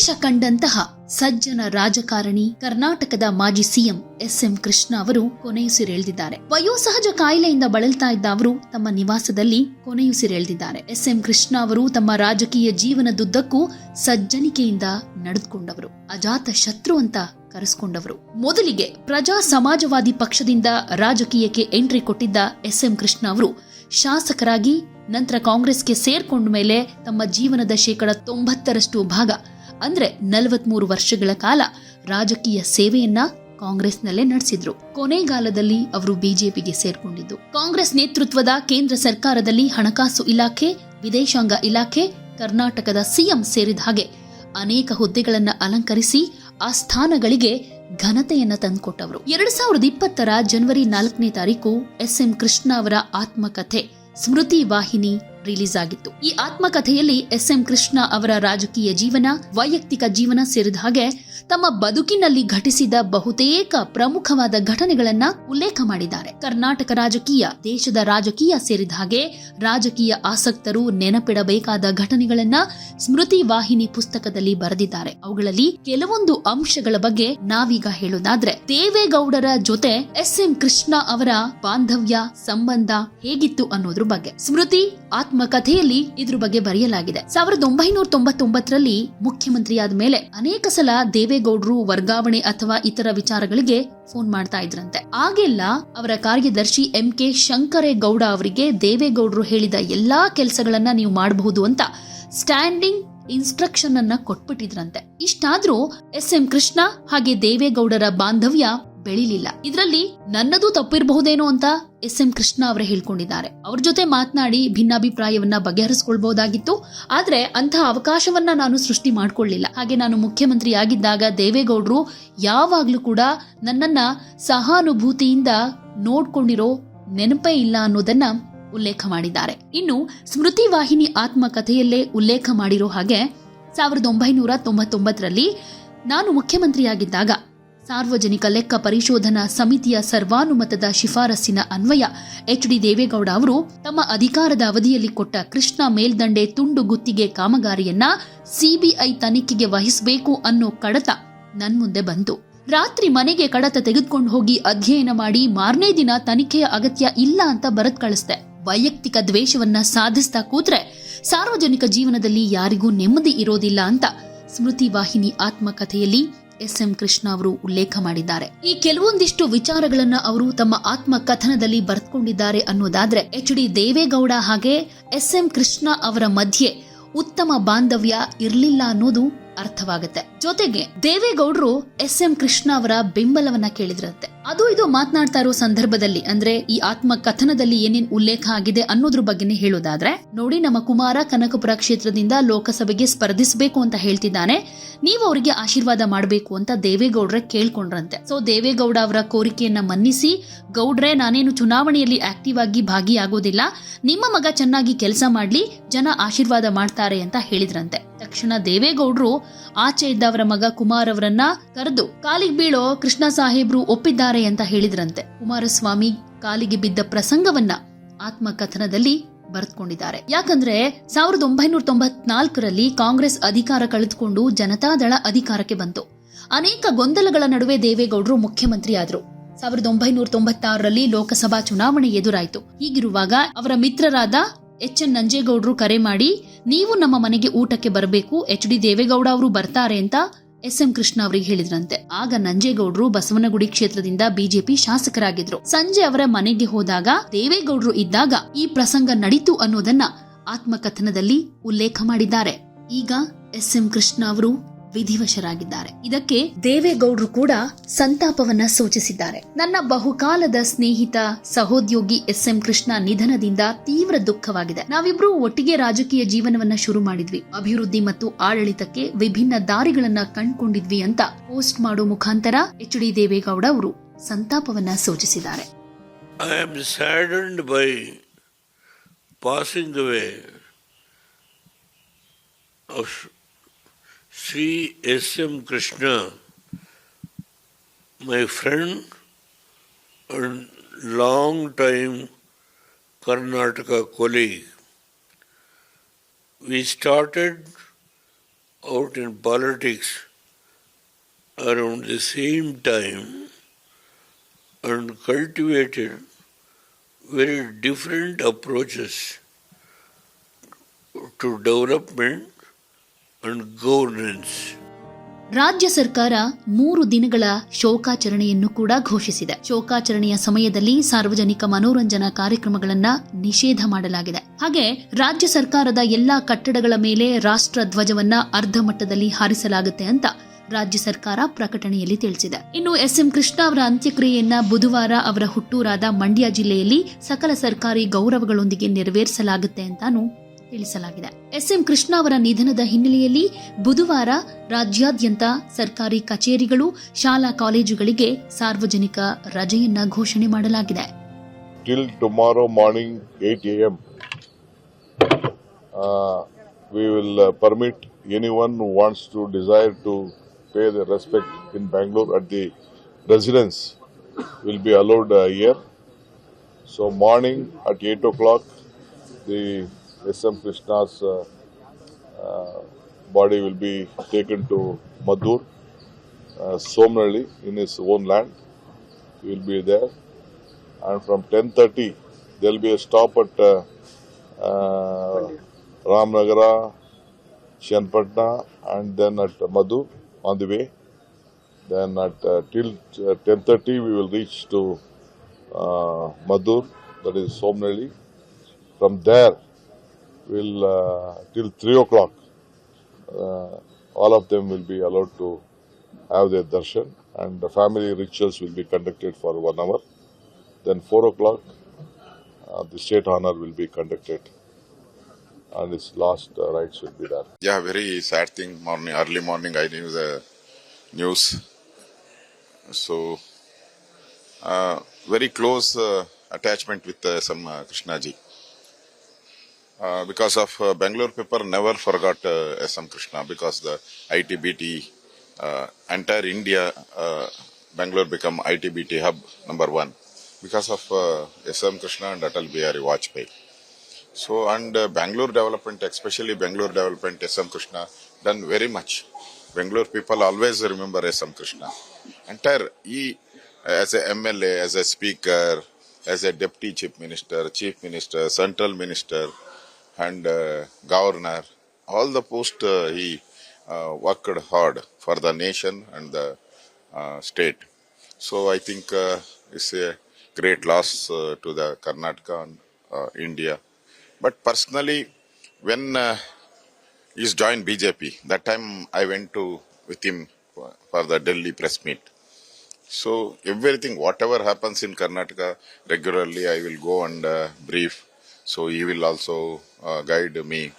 ದೇಶ ಕಂಡಂತಹ ಸಜ್ಜನ ರಾಜಕಾರಣಿ ಕರ್ನಾಟಕದ ಮಾಜಿ ಸಿಎಂ ಎಸ್.ಎಂ. ಕೃಷ್ಣ ಅವರು ಕೊನೆಯುಸಿರೆಳೆದಿದ್ದಾರೆ. ವಯೋಸಹಜ ಕಾಯಿಲೆಯಿಂದ ಬಳಲ್ತಾ ಇದ್ದ ಅವರು ತಮ್ಮ ನಿವಾಸದಲ್ಲಿ ಕೊನೆಯುಸಿರೆಳೆದಿದ್ದಾರೆ. ಎಸ್.ಎಂ. ಕೃಷ್ಣ ಅವರು ತಮ್ಮ ರಾಜಕೀಯ ಜೀವನದುದ್ದಕ್ಕೂ ಸಜ್ಜನಿಕೆಯಿಂದ ನಡೆದುಕೊಂಡವರು, ಅಜಾತ ಶತ್ರು ಅಂತ ಕರೆಸಿಕೊಂಡವರು. ಮೊದಲಿಗೆ ಪ್ರಜಾ ಸಮಾಜವಾದಿ ಪಕ್ಷದಿಂದ ರಾಜಕೀಯಕ್ಕೆ ಎಂಟ್ರಿ ಕೊಟ್ಟಿದ್ದ ಎಸ್.ಎಂ. ಕೃಷ್ಣ ಅವರು ಶಾಸಕರಾಗಿ ನಂತರ ಕಾಂಗ್ರೆಸ್ಗೆ ಸೇರ್ಕೊಂಡ ಮೇಲೆ ತಮ್ಮ ಜೀವನದ 90% ಭಾಗ ಅಂದ್ರೆ 43 ವರ್ಷಗಳ ಕಾಲ ರಾಜಕೀಯ ಸೇವೆಯನ್ನ ಕಾಂಗ್ರೆಸ್ನಲ್ಲೇ ನಡೆಸಿದ್ರು. ಕೊನೆಗಾಲದಲ್ಲಿ ಅವರು ಬಿಜೆಪಿಗೆ ಸೇರ್ಕೊಂಡಿದ್ದು. ಕಾಂಗ್ರೆಸ್ ನೇತೃತ್ವದ ಕೇಂದ್ರ ಸರ್ಕಾರದಲ್ಲಿ ಹಣಕಾಸು ಇಲಾಖೆ, ವಿದೇಶಾಂಗ ಇಲಾಖೆ, ಕರ್ನಾಟಕದ ಸಿಎಂ ಸೇರಿದ ಹಾಗೆ ಅನೇಕ ಹುದ್ದೆಗಳನ್ನ ಅಲಂಕರಿಸಿ ಆ ಸ್ಥಾನಗಳಿಗೆ ಘನತೆಯನ್ನ ತಂದುಕೊಟ್ಟವರು. 2020 ಜನವರಿ 4ನೇ ತಾರೀಕು ಎಸ್.ಎಂ. ಕೃಷ್ಣ ಅವರ ಆತ್ಮಕಥೆ ಸ್ಮೃತಿ ವಾಹಿನಿ ರಿಲೀಸ್ ಆಗಿತ್ತು. ಈ ಆತ್ಮಕಥೆಯಲ್ಲಿ ಎಸ್.ಎಂ. ಕೃಷ್ಣ ಅವರ ರಾಜಕೀಯ ಜೀವನ, ವೈಯಕ್ತಿಕ ಜೀವನ ಸೇರಿದ ಹಾಗೆ ತಮ್ಮ ಬದುಕಿನಲ್ಲಿ ಘಟಿಸಿದ ಬಹುತೇಕ ಪ್ರಮುಖವಾದ ಘಟನೆಗಳನ್ನ ಉಲ್ಲೇಖ ಮಾಡಿದ್ದಾರೆ. ಕರ್ನಾಟಕ ರಾಜಕೀಯ, ದೇಶದ ರಾಜಕೀಯ ಸೇರಿದ ಹಾಗೆ ರಾಜಕೀಯ ಆಸಕ್ತರು ನೆನಪಿಡಬೇಕಾದ ಘಟನೆಗಳನ್ನ ಸ್ಮೃತಿ ವಾಹಿನಿ ಪುಸ್ತಕದಲ್ಲಿ ಬರೆದಿದ್ದಾರೆ. ಅವುಗಳಲ್ಲಿ ಕೆಲವೊಂದು ಅಂಶಗಳ ಬಗ್ಗೆ ನಾವೀಗ ಹೇಳೋದಾದ್ರೆ, ದೇವೇಗೌಡರ ಜೊತೆ ಎಸ್.ಎಂ. ಕೃಷ್ಣ ಅವರ ಬಾಂಧವ್ಯ ಸಂಬಂಧ ಹೇಗಿತ್ತು ಅನ್ನೋದ್ರ ಬಗ್ಗೆ ಸ್ಮೃತಿ ಆತ್ಮಕಥೆಯಲ್ಲಿ ಇದ್ರ ಬಗ್ಗೆ ಬರೆಯಲಾಗಿದೆ. 1999ರಲ್ಲಿ ಮುಖ್ಯಮಂತ್ರಿಯಾದ ಮೇಲೆ ಅನೇಕ ಸಲ ದೇವೇಗೌಡರು ವರ್ಗಾವಣೆ ಅಥವಾ ಇತರ ವಿಚಾರಗಳಿಗೆ ಫೋನ್ ಮಾಡ್ತಾ ಇದ್ರಂತೆ. ಆಗೆಲ್ಲ ಅವರ ಕಾರ್ಯದರ್ಶಿ ಎಂ.ಕೆ. ಶಂಕರೇಗೌಡ ಅವರಿಗೆ ದೇವೇಗೌಡರು ಹೇಳಿದ ಎಲ್ಲಾ ಕೆಲಸಗಳನ್ನ ನೀವು ಮಾಡಬಹುದು ಅಂತ ಸ್ಟ್ಯಾಂಡಿಂಗ್ ಇನ್ಸ್ಟ್ರಕ್ಷನ್ ಅನ್ನ ಕೊಟ್ಬಿಟ್ಟಿದ್ರಂತೆ. ಇಷ್ಟಾದ್ರೂ ಎಸ್.ಎಂ. ಕೃಷ್ಣ ಹಾಗೆ ದೇವೇಗೌಡರ ಬಾಂಧವ್ಯ ಬೆಳಿಲಿಲ್ಲ. ಇದರಲ್ಲಿ ನನ್ನದು ತಪ್ಪಿರಬಹುದೇನೋ ಅಂತ ಎಸ್.ಎಂ. ಕೃಷ್ಣ ಅವರೇ ಹೇಳ್ಕೊಂಡಿದ್ದಾರೆ. ಅವ್ರ ಜೊತೆ ಮಾತನಾಡಿ ಭಿನ್ನಾಭಿಪ್ರಾಯವನ್ನ ಬಗೆಹರಿಸಿಕೊಳ್ಬಹುದಾಗಿತ್ತು. ಆದ್ರೆ ಅಂತಹ ಅವಕಾಶವನ್ನ ನಾನು ಸೃಷ್ಟಿ ಮಾಡ್ಕೊಳ್ಳಿಲ್ಲ. ಹಾಗೆ ನಾನು ಮುಖ್ಯಮಂತ್ರಿ ಆಗಿದ್ದಾಗ ದೇವೇಗೌಡರು ಯಾವಾಗ್ಲೂ ಕೂಡ ನನ್ನನ್ನ ಸಹಾನುಭೂತಿಯಿಂದ ನೋಡ್ಕೊಂಡಿರೋ ನೆನಪೇ ಇಲ್ಲ ಅನ್ನೋದನ್ನ ಉಲ್ಲೇಖ ಮಾಡಿದ್ದಾರೆ. ಇನ್ನು ಸ್ಮೃತಿ ವಾಹಿನಿ ಆತ್ಮಕಥೆಯಲ್ಲೇ ಉಲ್ಲೇಖ ಮಾಡಿರೋ ಹಾಗೆ 1999ರಲ್ಲಿ ನಾನು ಮುಖ್ಯಮಂತ್ರಿಯಾಗಿದ್ದಾಗ ಸಾರ್ವಜನಿಕ ಲೆಕ್ಕ ಪರಿಶೋಧನಾ ಸಮಿತಿಯ ಸರ್ವಾನುಮತದ ಶಿಫಾರಸ್ಸಿನ ಅನ್ವಯ ಎಚ್.ಡಿ. ದೇವೇಗೌಡ ಅವರು ತಮ್ಮ ಅಧಿಕಾರದ ಅವಧಿಯಲ್ಲಿ ಕೊಟ್ಟ ಕೃಷ್ಣ ಮೇಲ್ದಂಡೆ ತುಂಡು ಗುತ್ತಿಗೆ ಕಾಮಗಾರಿಯನ್ನ ಸಿಬಿಐ ತನಿಖೆಗೆ ವಹಿಸಬೇಕು ಅನ್ನೋ ಕಡತ ನನ್ ಮುಂದೆ ಬಂತು. ರಾತ್ರಿ ಮನೆಗೆ ಕಡತ ತೆಗೆದುಕೊಂಡು ಹೋಗಿ ಅಧ್ಯಯನ ಮಾಡಿ ಮಾರನೇ ದಿನ ತನಿಖೆಯ ಅಗತ್ಯ ಇಲ್ಲ ಅಂತ ಬರೆದು ಕಳಿಸ್ದೆ. ವೈಯಕ್ತಿಕ ದ್ವೇಷವನ್ನ ಸಾಧಿಸ್ತಾ ಕೂತ್ರೆ ಸಾರ್ವಜನಿಕ ಜೀವನದಲ್ಲಿ ಯಾರಿಗೂ ನೆಮ್ಮದಿ ಇರೋದಿಲ್ಲ ಅಂತ ಸ್ಮೃತಿ ವಾಹಿನಿ ಆತ್ಮಕಥೆಯಲ್ಲಿ ಎಸ್.ಎಂ. ಕೃಷ್ಣ ಅವರು ಉಲ್ಲೇಖ ಮಾಡಿದ್ದಾರೆ. ಈ ಕೆಲವೊಂದಿಷ್ಟು ವಿಚಾರಗಳನ್ನ ಅವರು ತಮ್ಮ ಆತ್ಮಕಥನದಲ್ಲಿ ಬರೆದುಕೊಂಡಿದ್ದಾರೆ ಅನ್ನೋದಾದ್ರೆ, ಎಚ್.ಡಿ. ದೇವೇಗೌಡ ಹಾಗೆ ಎಸ್.ಎಂ. ಕೃಷ್ಣ ಅವರ ಮಧ್ಯೆ ಉತ್ತಮ ಬಾಂಧವ್ಯ ಇರಲಿಲ್ಲ ಅನ್ನೋದು ಅರ್ಥವಾಗುತ್ತೆ. ಜೊತೆಗೆ ದೇವೇಗೌಡರು ಎಸ್.ಎಂ. ಕೃಷ್ಣ ಅವರ ಬೆಂಬಲವನ್ನ ಕೇಳಿದ್ರಂತೆ. ಅದು ಇದು ಮಾತನಾಡ್ತಾ ಇರೋ ಸಂದರ್ಭದಲ್ಲಿ, ಅಂದ್ರೆ ಈ ಆತ್ಮಕಥನದಲ್ಲಿ ಏನೇನ್ ಉಲ್ಲೇಖ ಆಗಿದೆ ಅನ್ನೋದ್ರ ಬಗ್ಗೆನೇ ಹೇಳೋದಾದ್ರೆ, ನೋಡಿ ನಮ್ಮ ಕುಮಾರ ಕನಕಪುರ ಕ್ಷೇತ್ರದಿಂದ ಲೋಕಸಭೆಗೆ ಸ್ಪರ್ಧಿಸಬೇಕು ಅಂತ ಹೇಳ್ತಿದ್ದಾನೆ, ನೀವು ಅವರಿಗೆ ಆಶೀರ್ವಾದ ಮಾಡಬೇಕು ಅಂತ ದೇವೇಗೌಡ್ರೆ ಕೇಳ್ಕೊಂಡ್ರಂತೆ. ಸೊ ದೇವೇಗೌಡ ಅವರ ಕೋರಿಕೆಯನ್ನ ಮನ್ನಿಸಿ, ಗೌಡ್ರೆ ನಾನೇನು ಚುನಾವಣೆಯಲ್ಲಿ ಆಕ್ಟಿವ್ ಆಗಿ ಭಾಗಿಯಾಗೋದಿಲ್ಲ, ನಿಮ್ಮ ಮಗ ಚೆನ್ನಾಗಿ ಕೆಲಸ ಮಾಡ್ಲಿ, ಜನ ಆಶೀರ್ವಾದ ಮಾಡ್ತಾರೆ ಅಂತ ಹೇಳಿದ್ರಂತೆ. ತಕ್ಷಣ ದೇವೇಗೌಡರು ಆಚೆ ಇದ್ದ ಅವರ ಮಗ ಕುಮಾರ್ ಅವರನ್ನ ಕರೆದು ಕಾಲಿಗೆ ಬೀಳೋ ಕೃಷ್ಣ ಸಾಹೇಬ್ರು ಒಪ್ಪಿದ್ದಾರೆ ಅಂತ ಹೇಳಿದ್ರಂತೆ. ಕುಮಾರಸ್ವಾಮಿ ಕಾಲಿಗೆ ಬಿದ್ದ ಪ್ರಸಂಗವನ್ನ ಆತ್ಮಕಥನದಲ್ಲಿ ಬರೆದುಕೊಂಡಿದ್ದಾರೆ. ಯಾಕಂದ್ರೆ 1994ರಲ್ಲಿ ಕಾಂಗ್ರೆಸ್ ಅಧಿಕಾರ ಕಳೆದುಕೊಂಡು ಜನತಾದಳ ಅಧಿಕಾರಕ್ಕೆ ಬಂತು. ಅನೇಕ ಗೊಂದಲಗಳ ನಡುವೆ ದೇವೇಗೌಡರು ಮುಖ್ಯಮಂತ್ರಿ ಆದ್ರು. 1996ರಲ್ಲಿ ಲೋಕಸಭಾ ಚುನಾವಣೆ ಎದುರಾಯಿತು. ಹೀಗಿರುವಾಗ ಅವರ ಮಿತ್ರರಾದ ಎಚ್.ಎನ್. ನಂಜೇಗೌಡರು ಕರೆ ಮಾಡಿ, ನೀವು ನಮ್ಮ ಮನೆಗೆ ಊಟಕ್ಕೆ ಬರಬೇಕು, ಎಚ್.ಡಿ. ದೇವೇಗೌಡ ಅವರು ಬರ್ತಾರೆ ಅಂತ ಎಸ್.ಎಂ. ಕೃಷ್ಣ ಅವರಿಗೆ ಹೇಳಿದ್ರಂತೆ. ಆಗ ನಂಜೇಗೌಡರು ಬಸವನಗುಡಿ ಕ್ಷೇತ್ರದಿಂದ ಬಿಜೆಪಿ ಶಾಸಕರಾಗಿದ್ರು. ಸಂಜೆ ಅವರ ಮನೆಗೆ ಹೋದಾಗ ದೇವೇಗೌಡರು ಇದ್ದಾಗ ಈ ಪ್ರಸಂಗ ನಡೀತು ಅನ್ನೋದನ್ನ ಆತ್ಮಕಥನದಲ್ಲಿ ಉಲ್ಲೇಖ ಮಾಡಿದ್ದಾರೆ. ಈಗ ಎಸ್.ಎಂ. ಕೃಷ್ಣ ಅವರು ವಿಧಿವಶರಾಗಿದ್ದಾರೆ. ಇದಕ್ಕೆ ದೇವೇಗೌಡರು ಕೂಡ ಸಂತಾಪವನ್ನ ಸೂಚಿಸಿದ್ದಾರೆ. ನನ್ನ ಬಹುಕಾಲದ ಸ್ನೇಹಿತ ಸಹೋದ್ಯೋಗಿ ಎಸ್.ಎಂ. ಕೃಷ್ಣ ನಿಧನದಿಂದ ತೀವ್ರ ದುಃಖವಾಗಿದೆ. ನಾವಿಬ್ರು ಒಟ್ಟಿಗೆ ರಾಜಕೀಯ ಜೀವನವನ್ನ ಶುರು ಮಾಡಿದ್ವಿ, ಅಭಿವೃದ್ಧಿ ಮತ್ತು ಆಡಳಿತಕ್ಕೆ ವಿಭಿನ್ನ ದಾರಿಗಳನ್ನ ಕಂಡುಕೊಂಡಿದ್ವಿ ಅಂತ ಪೋಸ್ಟ್ ಮಾಡೋ ಮುಖಾಂತರ ಎಚ್.ಡಿ. ದೇವೇಗೌಡ ಅವರು ಸಂತಾಪವನ್ನ ಸೂಚಿಸಿದ್ದಾರೆ. I am saddened by passing away of Sri S.M. Krishna, my friend and long time Karnataka colleague. We started out in politics around the same time and cultivated very different approaches to development and governance. ರಾಜ್ಯ ಸರ್ಕಾರ 3 ದಿನಗಳ ಶೋಕಾಚರಣೆಯನ್ನು ಕೂಡ ಘೋಷಿಸಿದೆ. ಶೋಕಾಚರಣೆಯ ಸಮಯದಲ್ಲಿ ಸಾರ್ವಜನಿಕ ಮನೋರಂಜನಾ ಕಾರ್ಯಕ್ರಮಗಳನ್ನ ನಿಷೇಧ ಮಾಡಲಾಗಿದೆ. ಹಾಗೆ ರಾಜ್ಯ ಸರ್ಕಾರದ ಎಲ್ಲಾ ಕಟ್ಟಡಗಳ ಮೇಲೆ ರಾಷ್ಟ್ರ ಧ್ವಜವನ್ನ ಅರ್ಧ ಮಟ್ಟದಲ್ಲಿ ಹಾರಿಸಲಾಗುತ್ತೆ ಅಂತ ರಾಜ್ಯ ಸರ್ಕಾರ ಪ್ರಕಟಣೆಯಲ್ಲಿ ತಿಳಿಸಿದೆ. ಇನ್ನು ಎಸ್ಎಂ ಕೃಷ್ಣ ಅವರ ಅಂತ್ಯಕ್ರಿಯೆಯನ್ನ ಬುಧವಾರ ಅವರ ಹುಟ್ಟೂರಾದ ಮಂಡ್ಯ ಜಿಲ್ಲೆಯಲ್ಲಿ ಸಕಲ ಸರ್ಕಾರಿ ಗೌರವಗಳೊಂದಿಗೆ ನೆರವೇರಿಸಲಾಗುತ್ತೆ ಅಂತಾನು ತಿಳಿಸಲಾಗಿದೆ. ಎಸ್ಎಂ ಕೃಷ್ಣ ಅವರ ನಿಧನದ ಹಿನ್ನೆಲೆಯಲ್ಲಿ ಬುಧವಾರ ರಾಜ್ಯಾದ್ಯಂತ ಸರ್ಕಾರಿ ಕಚೇರಿಗಳು, ಶಾಲಾ ಕಾಲೇಜುಗಳಿಗೆ ಸಾರ್ವಜನಿಕ ರಜೆಯನ್ನ ಘೋಷಣೆ ಮಾಡಲಾಗಿದೆ. Till tomorrow morning 8 a.m. We will permit anyone who wants to desire to pay their respect in Bangalore at the residence will be allowed here. So morning at 8 o'clock, the S.M. Krishna's body will be taken to Madhur, Somnalli, in his own land. He will be there. And from 10:30, there will be a stop at Ramnagara, Shanpatna, and then at Madhur on the way. Then at till 10:30, we will reach to Madhur, that is Somnalli. From there, we'll till 3 o'clock, all of them will be allowed to have their darshan, and the family rituals will be conducted for 1 hour. Then 4 o'clock, the state honor will be conducted, and his last rites will be done. Yeah, very sad thing. Early morning, I knew the news. So, very close attachment with some Krishnaji. Because of Bangalore paper never forgot S.M. Krishna, because the ITBT, entire India, Bangalore become ITBT hub number 1 because of S.M. Krishna and Atal Bihari Vajpayee. So, and Bangalore development, especially Bangalore development, S.M. Krishna done very much. Bangalore people always remember S.M. Krishna. Entire as a MLA, as a speaker, as a deputy chief minister, central minister, and governor, all the posts he worked hard for the nation and the state. So I think it's a great loss to the Karnataka and India. But personally, when he's joined BJP, that time I went with him for the Delhi press meet. So everything, whatever happens in Karnataka, regularly I will go and brief. So he will also guide me